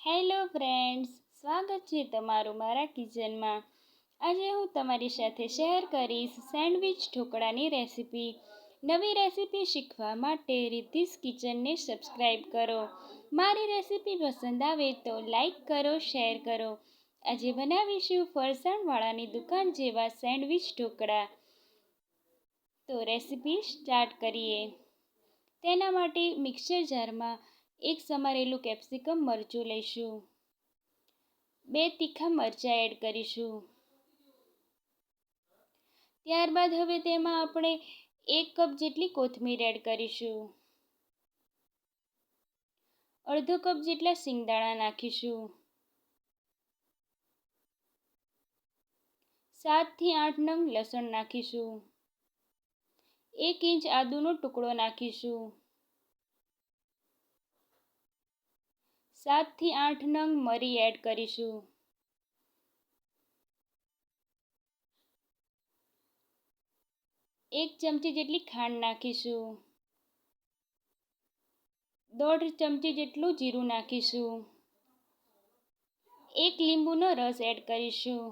Hello friends, સ્વાગત છે તમારું મારા કિચનમાં. આજે હું તમારી સાથે શેર કરીશ સેન્ડવિચ ઢોકળાની રેસીપી. નવી રેસીપી શીખવા માટે રિદ્ધિસ કિચનને સબસ્ક્રાઈબ કરો. મારી રેસીપી પસંદ આવે તો લાઈક કરો, શેર કરો. આજે બનાવીશું ફરસાણવાળાની દુકાન જેવા સેન્ડવિચ ઢોકળા. તો રેસીપી સ્ટાર્ટ કરીએ. તેના માટે મિક્સર જારમાં એક સમારેલું કેપ્સિકમ મરચું લઈશું. 2 તીખા મરચાં એડ કરીશું. ત્યારબાદ હવે તેમાં આપણે 1 કપ જેટલી કોથમીર એડ કરીશું. અડધો કપ જેટલા સિંગદાણા નાખીશું. 7 થી 8 નંગ લસણ નાખીશું. 1 ઇંચ આદુનો ટુકડો નાખીશું. 7 થી 8 નંગ મરી એડ કરીશું. 1 ચમચી જેટલી ખાંડ નાખીશું. 1/2 ચમચી જેટલું જીરું નાખીશું. 1 લીંબુનો રસ એડ કરીશું.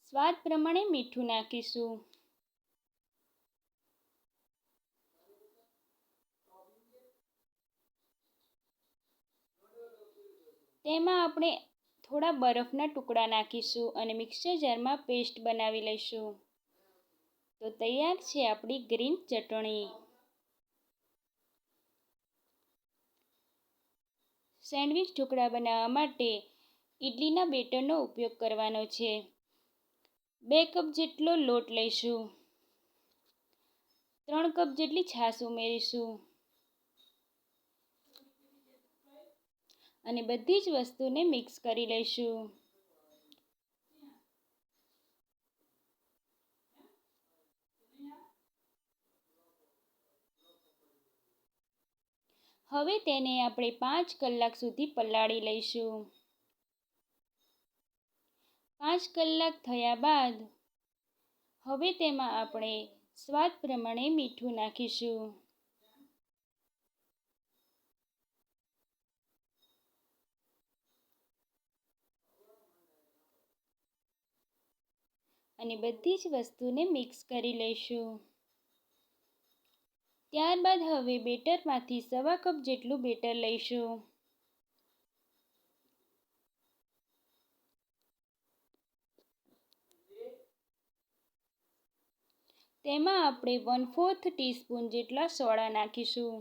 સ્વાદ પ્રમાણે મીઠું નાખીશું. તેમાં આપણે થોડા બરફના ટુકડા નાખીશું અને મિક્સર જારમાં પેસ્ટ બનાવી લઈશું. તો તૈયાર છે આપણી ગ્રીન ચટણી. સેન્ડવિચ ઢોકળા બનાવવા માટે ઇડલીના બેટરનો ઉપયોગ કરવાનો છે. 2 કપ જેટલો લોટ લઈશું. 3 કપ જેટલી છાશ ઉમેરીશું અને બધી જ વસ્તુને મિક્સ કરી લઈશું. હવે તેને આપણે 5 કલાક સુધી પલાળી લઈશું. 5 કલાક થયા બાદ હવે તેમાં આપણે સ્વાદ પ્રમાણે મીઠું નાખીશું. અને બધી જ વસ્તુને મિક્સ કરી લઈશું. ત્યારબાદ હવે બેટરમાંથી 1/2 કપ જેટલું બેટર લઈશું. તેમાં આપણે 1/4 ટીસ્પૂન જેટલા સોડા નાખીશું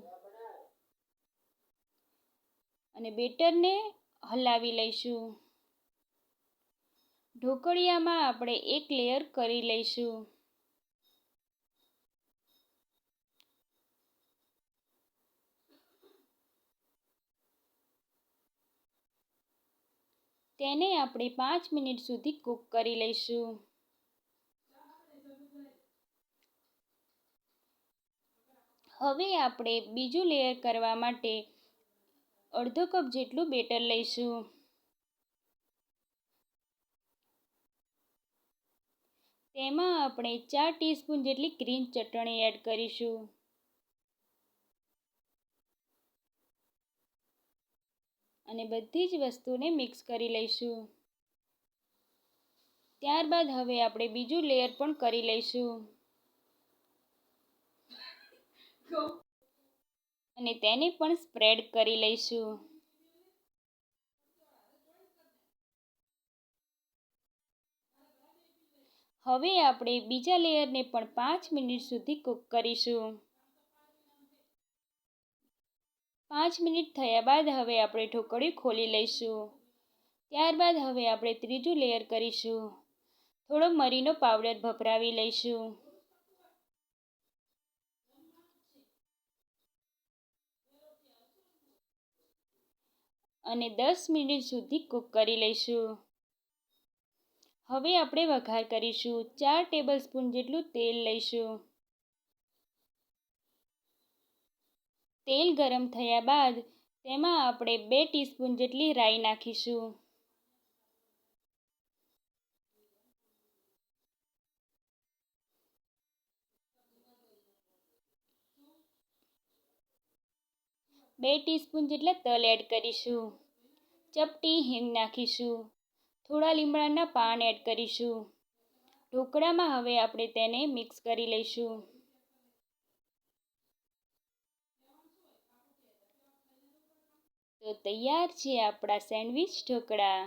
અને બેટરને હલાવી લઈશું. ઢોકળિયામાં આપણે એક લેયર કરી લઈશું. તેને આપણે 5 મિનિટ સુધી કૂક કરી લઈશું. હવે આપણે બીજું લેયર કરવા માટે અડધો કપ જેટલું બેટર લઈશું. તેમાં આપણે 4 ટીસ્પૂન જેટલી ગ્રીન ચટણી એડ કરીશું અને બધી જ વસ્તુને મિક્સ કરી લઈશું. ત્યારબાદ હવે આપણે બીજું લેયર પણ કરી લઈશું અને તેને પણ સ્પ્રેડ કરી લઈશું. હવે આપણે બીજા લેયરને પણ 5 મિનિટ સુધી કૂક કરીશું. 5 મિનિટ થયા બાદ હવે આપણે ઢોકળિયું ખોલી લઈશું. ત્યારબાદ હવે આપણે ત્રીજું લેયર કરીશું. થોડો મરીનો પાવડર ભભરાવી લઈશું અને 10 મિનિટ સુધી કૂક કરી લઈશું. હવે આપણે વઘાર કરીશું. 4 ટેબલસ્પૂન જેટલું તેલ લઈશું. તેલ ગરમ થયા બાદ તેમાં આપણે 2 ટીસ્પૂન જેટલી રાઈ નાખીશું. 2 ટીસ્પૂન જેટલા તલ એડ કરીશું. ચપટી હિંગ નાખીશું. થોડા લીમડાના પાન એડ કરીશું. ઢોકળામાં હવે આપણે તેને મિક્સ કરી લઈશું. તો તૈયાર છે આપણા સેન્ડવિચ ઢોકળા.